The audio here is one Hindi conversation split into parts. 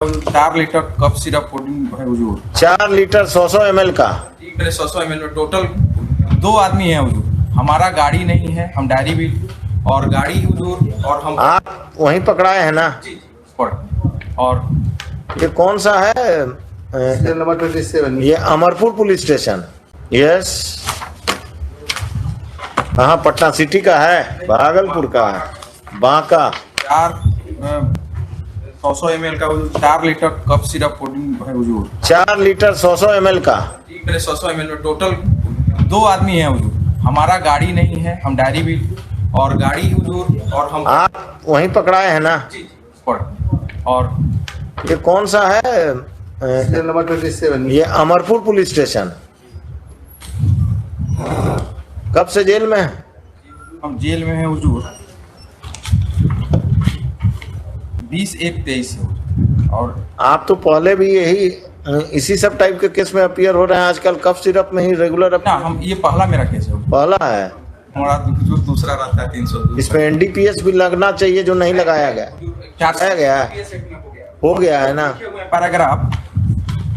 4 लीटर कप सिरप पुडिंग है हुजूर। 4 लीटर 100 ml का। 100 ml में टोटल 2 आदमी हैं हुजूर। हमारा गाड़ी नहीं है, हम डायरी भी और गाड़ी हुजूर और हम आप वहीं पकड़ाए हैं ना? जी पढ़ और ये कौन सा है? नंबर 27। ये अमरपुर पुलिस स्टेशन। यस। कहाँ? पटना सिटी का है, भागलपुर का है, बांका। 100 ml का हुजूर। 4 लीटर कप सिरप पुडिंग है हुजूर। 4 लीटर 100 ml का। 100 ml में टोटल 2 आदमी हैं हुजूर। हमारा गाड़ी नहीं है, हम डायरी भी और गाड़ी हुजूर और हम आप वहीं पकड़ाए हैं ना? जी पढ़ और ये कौन सा है? नंबर 27। ये अमरपुर पुलिस स्टेशन। कब से जेल में है? हम जेल में हैं हुजूर 20-1-23 से हुजूर। और आप तो पहले भी यही इसी सब टाइप के केस में अपीयर हो रहे हैं आजकल, कफ सिरप में ही रेगुलर ना हम ये पहला मेरा केस है हुजूर। पहला है। हमारा जो दूसरा रहता है 302 इसमें एनडीपीएस भी लगना चाहिए जो नहीं लगाया गया। लगाया गया है? हो गया है ना? पैराग्राफ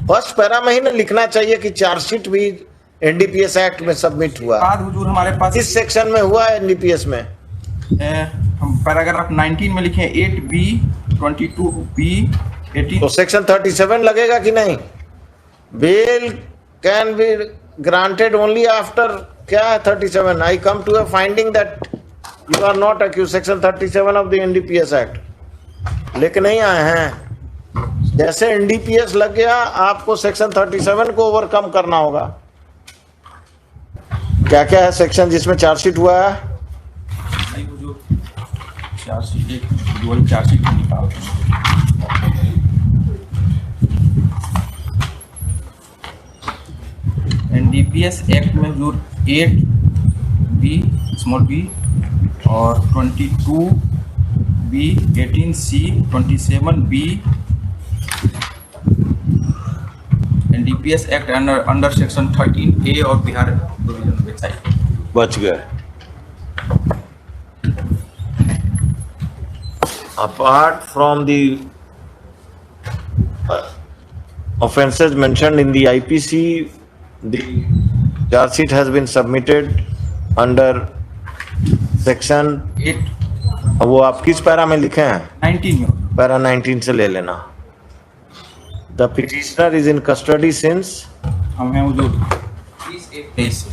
फर्स्ट पैरा में ही ना लिखना चाहिए कि चार्जशीट भी एनडीपीएस एक्ट में सबमिट हुआ। बाद हुजूर हमारे पास इस सेक्शन में हुआ है एनडीपीएस में। हम पैराग्राफ 19 में लिखे 8B 22B 18। तो सेक्शन 37 लगेगा कि नहीं? Bail can be granted only after क्या है 37? I come to a finding that you are not accuse. Section 37 of the NDPS act लेके नहीं आए हैं। जैसे एनडीपीएस लग गया आपको सेक्शन 37 को ओवरकम करना होगा। क्या क्या है सेक्शन जिसमें चार्जशीट हुआ है? नहीं हुजूर चार्जशीट एक वही चार्जशीट निकालते हैं। एनडीपीएस एक्ट में हुजूर 8B स्मॉल b और 22B 18C 27B NDPS act under section 13A और बिहार प्रोविजन वेबसाइट बच गए। Apart from the offences mentioned in the IPC, the charge sheet has been submitted under section 8 वो आप किस पैरा में लिखे हैं? 19 में पैरा 19 से ले लेना। The petitioner is in custody since हम हैं हुजूर 20-1-23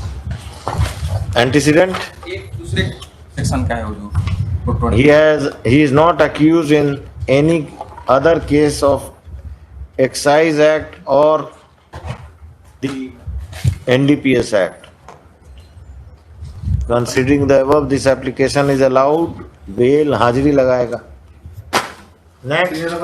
antecedent. एक दूसरे सेक्शन का है हुजूर। He is not accused in any other case of Excise Act or the NDPS Act. Considering the above, this application is allowed. Bail हाजिरी लगाएगा। Next.